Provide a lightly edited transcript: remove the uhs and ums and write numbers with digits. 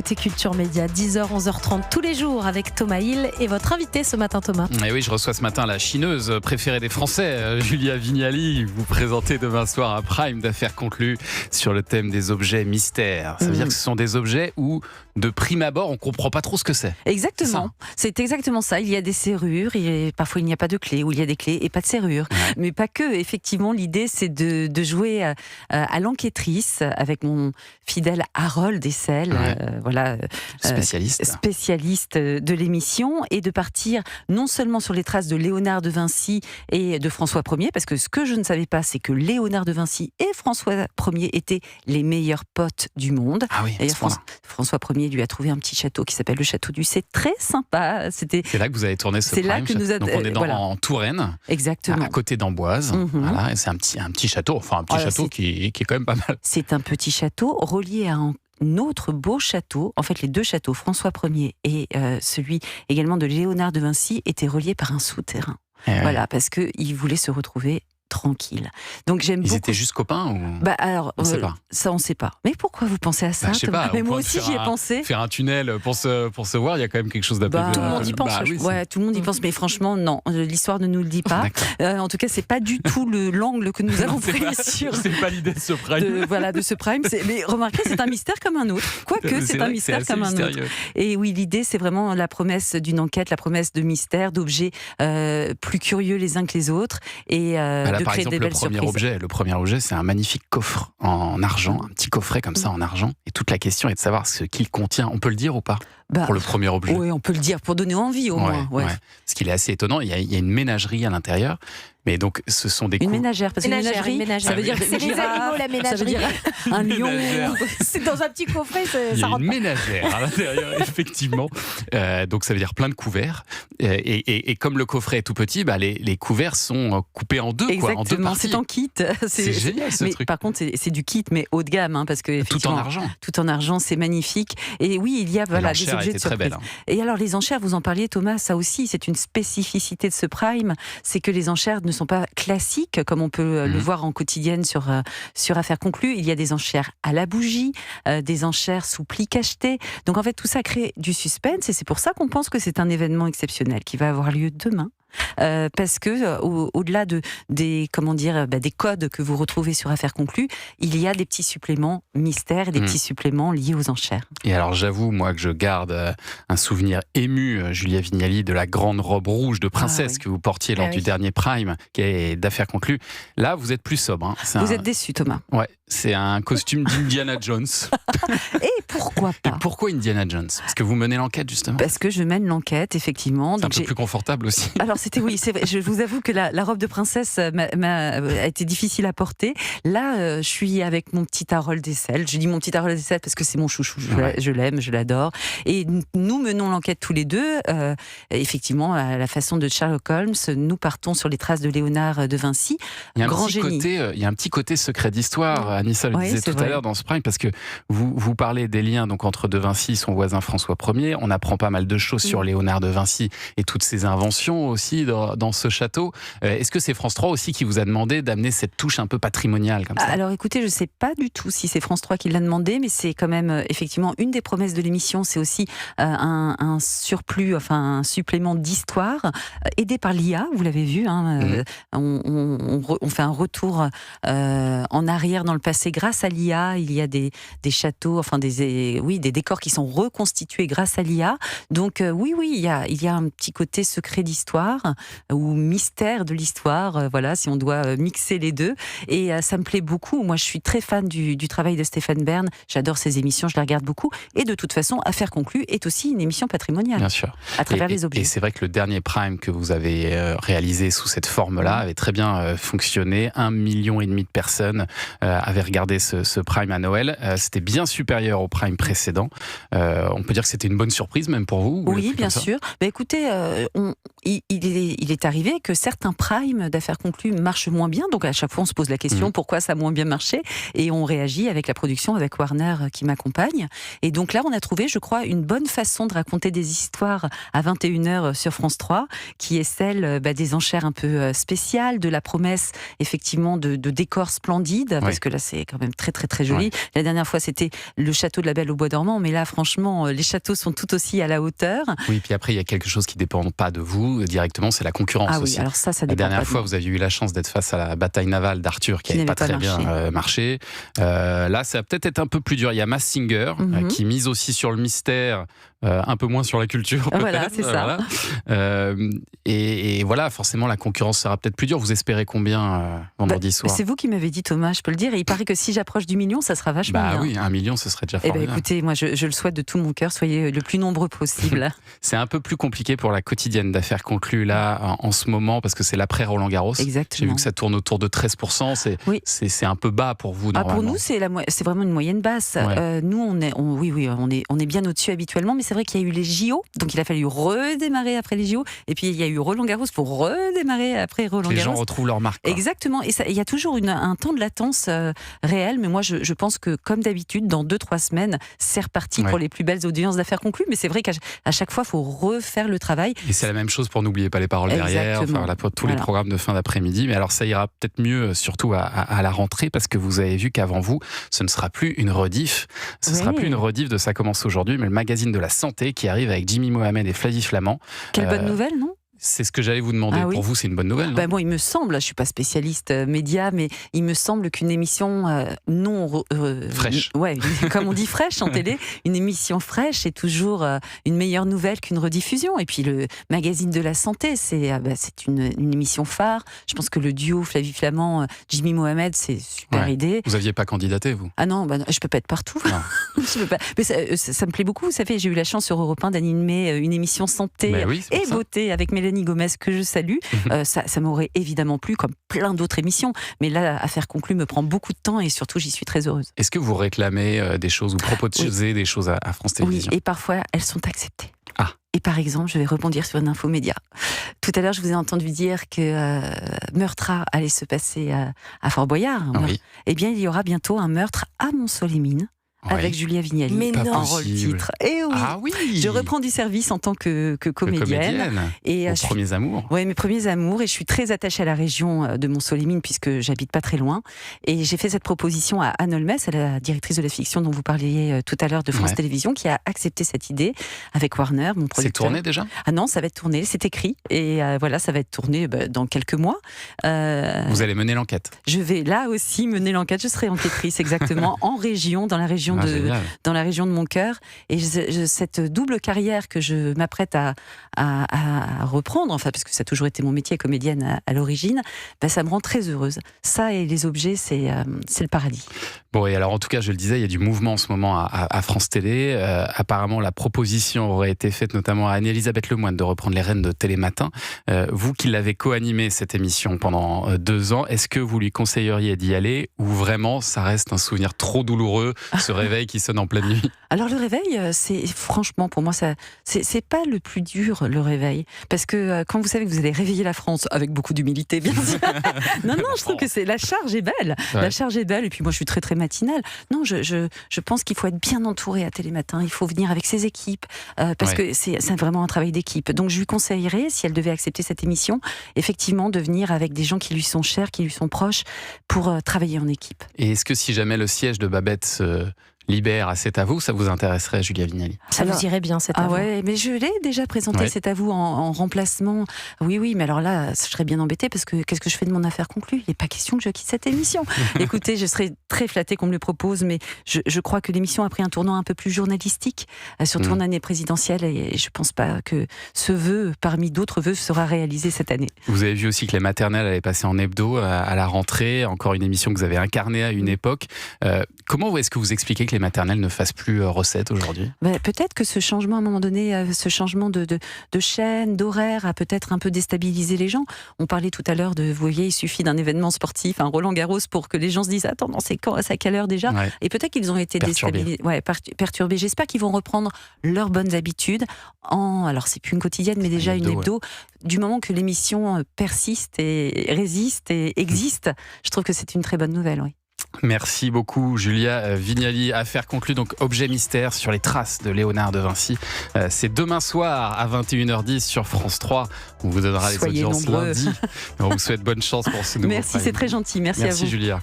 Écoutez Culture Média, 10h, 11h30 tous les jours avec Thomas Hill et votre invité ce matin, Thomas. Et oui, je reçois ce matin la chineuse préférée des Français, Julia Vignali. Vous présentez demain soir un prime d'affaires conclues sur le thème des objets mystères. Ça veut dire que ce sont des objets où, de prime abord, on ne comprend pas trop ce que c'est. Exactement, c'est exactement ça. Il y a des serrures, parfois il n'y a pas de clé, ou il y a des clés et pas de serrure. Ouais. Mais pas que, effectivement, l'idée c'est de jouer à l'enquêtrice avec mon fidèle Harold Dessel, spécialiste de l'émission, et de partir non seulement sur les traces de Léonard de Vinci et de François Ier, parce que ce que je ne savais pas, c'est que Léonard de Vinci et François Ier étaient les meilleurs potes du monde. Ah oui, D'ailleurs, François Ier lui a trouvé un petit château qui s'appelle le château du C'est très sympa. C'est là que vous avez tourné ce prime. Donc on est en Touraine, exactement, à côté d'Amboise. Voilà, et c'est un petit château, qui est quand même pas mal. C'est un petit château relié à un autre beau château. En fait, les deux châteaux, François Ier et celui également de Léonard de Vinci, étaient reliés par un souterrain. Voilà, parce qu'ils voulaient se retrouver tranquille. Donc j'aime beaucoup. Ils étaient juste copains ou... on sait pas. Ça on sait pas. Mais pourquoi vous pensez à ça? Je sais pas. Mais moi aussi j'y ai pensé. Faire un tunnel pour se voir, il y a quand même quelque chose d'un peu. Tout le monde y pense. Tout le monde y pense. Mais franchement, non. L'histoire ne nous le dit pas. En tout cas, c'est pas du tout l'angle que nous avons pris sur. C'est pas l'idée de ce prime. De ce prime. Mais remarquez, c'est un mystère comme un autre. Quoique, c'est un mystère comme un autre. Et oui, l'idée, c'est vraiment la promesse d'une enquête, la promesse de mystère, d'objets plus curieux les uns que les autres, et de par créer exemple, des belles surprises. le premier objet, c'est un magnifique coffre en argent, un petit coffret comme ça en argent. Et toute la question est de savoir ce qu'il contient. On peut le dire ou pas? Pour le premier objet. Oui, on peut le dire, pour donner envie au moins. Ouais. Parce qu'il est assez étonnant. Il y a une ménagerie à l'intérieur. Mais donc, ce sont des Une ménagère, parce que ménagerie, ça veut dire c'est les animaux, la ménagerie. Ça veut dire un lion. C'est dans un petit coffret, il y a une ménagère à l'intérieur, effectivement. Donc, ça veut dire plein de couverts. Et comme le coffret est tout petit, les couverts sont coupés en deux. Exactement, en deux parties. c'est en kit. C'est génial ce truc. Par contre, c'est du kit, mais haut de gamme, parce que tout en argent. Tout en argent, c'est magnifique. Et oui, il y a des objets de surprise. Très belle, Et alors, les enchères, vous en parliez, Thomas, ça aussi, c'est une spécificité de ce prime, c'est que les enchères ne sont pas classiques, comme on peut le voir en quotidienne sur Affaires conclues. Il y a des enchères à la bougie, des enchères sous pli cacheté. Donc en fait, tout ça crée du suspense, et c'est pour ça qu'on pense que c'est un événement exceptionnel qui va avoir lieu demain. Parce que au-delà des codes que vous retrouvez sur Affaires conclues, il y a des petits suppléments mystères et des petits suppléments liés aux enchères. Et alors j'avoue, moi, que je garde un souvenir ému, Julia Vignali, de la grande robe rouge de princesse que vous portiez lors du dernier prime, qui est d'Affaires conclues. Là, vous êtes plus sobre. Vous êtes déçu, Thomas? Ouais, c'est un costume d'Indiana Jones. Et pourquoi pas? Et pourquoi Indiana Jones? Parce que vous menez l'enquête, justement. Parce que je mène l'enquête, effectivement. C'est un peu plus confortable aussi. Alors c'est vrai. Je vous avoue que la robe de princesse a été difficile à porter. Là, je suis avec mon petit Harold Dessel. Je dis mon petit Harold Dessel parce que c'est mon chouchou. Je l'aime, je l'adore. Et nous menons l'enquête tous les deux. Effectivement, à la façon de Sherlock Holmes, nous partons sur les traces de Léonard de Vinci. Il y a un petit côté secret d'histoire. Anissa le disait tout à l'heure dans ce prime, parce que vous parlez des liens donc entre de Vinci et son voisin François Ier. On apprend pas mal de choses sur Léonard de Vinci et toutes ses inventions aussi dans ce château. Est-ce que c'est France 3 aussi qui vous a demandé d'amener cette touche un peu patrimoniale comme ça? Alors écoutez, je ne sais pas du tout si c'est France 3 qui l'a demandé, mais c'est quand même effectivement une des promesses de l'émission. C'est aussi un surplus, un supplément d'histoire aidé par l'IA, vous l'avez vu. On fait un retour en arrière dans le passé grâce à l'IA. Il y a des châteaux, des décors qui sont reconstitués grâce à l'IA. Donc oui, il y a un petit côté secret d'histoire ou mystère de l'histoire, si on doit mixer les deux. Et ça me plaît beaucoup. Moi, je suis très fan du travail de Stéphane Bern. J'adore ses émissions, je les regarde beaucoup. Et de toute façon, Affaires conclues est aussi une émission patrimoniale. Bien sûr. À travers les objets. Et c'est vrai que le dernier prime que vous avez réalisé sous cette forme-là avait très bien fonctionné. 1,5 million de personnes avaient regardé ce prime à Noël. C'était bien supérieur au prime précédent. On peut dire que c'était une bonne surprise même pour vous? Oui, bien sûr. Écoutez, il il est arrivé que certains primes d'affaires conclues marchent moins bien. Donc à chaque fois, on se pose la question pourquoi ça a moins bien marché, et on réagit avec la production, avec Warner qui m'accompagne. Et donc là, on a trouvé, je crois, une bonne façon de raconter des histoires à 21h sur France 3, qui est celle des enchères un peu spéciales, de la promesse effectivement de décors splendides, parce que là c'est quand même très très très joli. Ouais. La dernière fois c'était le château de la Belle au Bois dormant, mais là franchement les châteaux sont tout aussi à la hauteur. Oui, puis après il y a quelque chose qui ne dépend pas de vous directement, c'est la concurrence aussi. Oui, alors ça la dernière fois vous aviez eu la chance d'être face à la bataille navale d'Arthur qui n'avait pas très bien marché. Là ça va peut-être être un peu plus dur. Il y a Masked Singer qui mise aussi sur le mystère, un peu moins sur la culture. Voilà, c'est ça. Voilà. Et voilà, forcément la concurrence sera peut-être plus dure. Vous espérez combien vendredi soir? C'est vous qui m'avez dit, Thomas, je peux le dire. Et il paraît que si j'approche du million, ça sera vachement bien. Oui, 1 million, ce serait déjà formidable. Écoutez, moi je le souhaite de tout mon cœur. Soyez le plus nombreux possible. C'est un peu plus compliqué pour la quotidienne d'affaires conclues là en ce moment parce que c'est l'après Roland Garros. Exactement. J'ai vu que ça tourne autour de 13%. C'est un peu bas pour vous normalement. Pour nous, c'est vraiment une moyenne basse. Ouais. Nous, on est bien au-dessus habituellement, mais c'est vrai qu'il y a eu les JO, donc il a fallu redémarrer après les JO, et puis il y a eu Roland Garros pour redémarrer après Roland Garros. Les gens retrouvent leur marque. Quoi. Exactement, et il y a toujours un temps de latence réel, mais moi je pense que comme d'habitude, dans 2-3 semaines, c'est reparti pour les plus belles audiences d'affaires conclues, mais c'est vrai qu'à chaque fois, il faut refaire le travail. Et c'est la même chose pour N'oubliez pas les paroles derrière, pour tous les programmes de fin d'après-midi, mais alors ça ira peut-être mieux, surtout à la rentrée, parce que vous avez vu qu'avant vous, ce ne sera plus une rediff, sera plus une rediff de Ça commence aujourd'hui, mais le magazine de la santé qui arrive avec Jimmy Mohamed et Flavie Flamand. Quelle bonne nouvelle, non ? C'est ce que j'allais vous demander. Pour vous, c'est une bonne nouvelle, non ? Bon, il me semble, je ne suis pas spécialiste média, mais il me semble qu'une émission fraîche. Comme on dit fraîche en télé, une émission fraîche est toujours une meilleure nouvelle qu'une rediffusion. Et puis le magazine de la santé, c'est une émission phare. Je pense que le duo Flavie Flamand, Jimmy Mohamed, c'est super idée. Vous n'aviez pas candidaté, vous ? Ah non, je ne peux pas être partout. Je peux pas. Mais ça me plaît beaucoup. Vous savez, j'ai eu la chance sur Europe 1 d'animer une émission santé et beauté avec Mélanie Gomez, que je salue. Ça m'aurait évidemment plu, comme plein d'autres émissions, mais là, Affaires conclues me prend beaucoup de temps et surtout, j'y suis très heureuse. Est-ce que vous réclamez des choses ou proposez des choses à France Télévisions ? Oui, et parfois, elles sont acceptées. Et par exemple, je vais rebondir sur une info média. Tout à l'heure, je vous ai entendu dire que Meurtra allait se passer à Fort Boyard. Eh bien, il y aura bientôt un meurtre à Montceau-les-Mines. Avec Julia Vignali, mais en rôle titre. Et je reprends du service en tant que comédienne. Et mes premiers amours. Oui, mes premiers amours. Et je suis très attachée à la région de Montceau-les-Mines puisque j'habite pas très loin. Et j'ai fait cette proposition à Anne Olmes, la directrice de la fiction dont vous parliez tout à l'heure de France Télévisions, qui a accepté cette idée avec Warner, mon producteur. C'est tourné déjà ? Ah non, ça va être tourné, c'est écrit. Et ça va être tourné dans quelques mois. Vous allez mener l'enquête ? Je vais là aussi mener l'enquête. Je serai enquêtrice exactement en région, dans la région dans la région de mon cœur, et cette double carrière que je m'apprête à reprendre, parce que ça a toujours été mon métier comédienne à l'origine, ça me rend très heureuse. Ça et les objets, c'est le paradis. Bon, et alors en tout cas, je le disais, il y a du mouvement en ce moment à France Télé. Apparemment, la proposition aurait été faite notamment à Anne-Elisabeth Lemoine de reprendre les rênes de Télématin. Vous qui l'avez co-animé cette émission pendant 2 ans, est-ce que vous lui conseilleriez d'y aller, ou vraiment ça reste un souvenir trop douloureux, ce réveil qui sonne en pleine nuit? Alors le réveil, c'est franchement pour moi c'est pas le plus dur, le réveil, parce que quand vous savez que vous allez réveiller la France avec beaucoup d'humilité, bien sûr. non, je trouve que la charge est belle. La charge est belle, et puis moi je suis très très matinale. Non, je pense qu'il faut être bien entouré à Télématin. Il faut venir avec ses équipes parce que c'est vraiment un travail d'équipe. Donc je lui conseillerais, si elle devait accepter cette émission, effectivement de venir avec des gens qui lui sont chers, qui lui sont proches, pour travailler en équipe. Et est-ce que si jamais le siège de Babette libère C'est à vous, ça vous intéresserait, Julia Vignali? Ça vous irait bien, C'est à vous. Ouais, mais je l'ai déjà présenté, C'est à vous, en remplacement. Oui, mais alors là, je serais bien embêtée parce que qu'est-ce que je fais de mon affaire conclue? Il n'est pas question que je quitte cette émission. Écoutez, je serais très flattée qu'on me le propose, mais je crois que l'émission a pris un tournant un peu plus journalistique, surtout en année présidentielle, et je ne pense pas que ce vœu, parmi d'autres vœux, sera réalisé cette année. Vous avez vu aussi que les maternelles allaient passer en hebdo à la rentrée, encore une émission que vous avez incarnée à une époque. Comment est-ce que vous expliquez que les maternelles ne fassent plus recette aujourd'hui? Peut-être que ce changement, à un moment donné, ce changement de chaîne, d'horaire, a peut-être un peu déstabilisé les gens. On parlait tout à l'heure vous voyez, il suffit d'un événement sportif, un Roland-Garros, pour que les gens se disent attends, non, c'est à quelle heure déjà? Et peut-être qu'ils ont été déstabilisés, perturbés. J'espère qu'ils vont reprendre leurs bonnes habitudes. Alors, c'est plus une quotidienne, mais déjà une hebdo. Du moment que l'émission persiste et résiste et existe, je trouve que c'est une très bonne nouvelle, oui. Merci beaucoup Julia Vignali. Affaire conclue, donc objet mystère sur les traces de Léonard de Vinci. C'est demain soir à 21h10 sur France 3. On vous donnera les audiences lundi. On vous souhaite bonne chance pour ce nouveau Merci, Prime. c'est très gentil. Merci à vous. Merci Julia.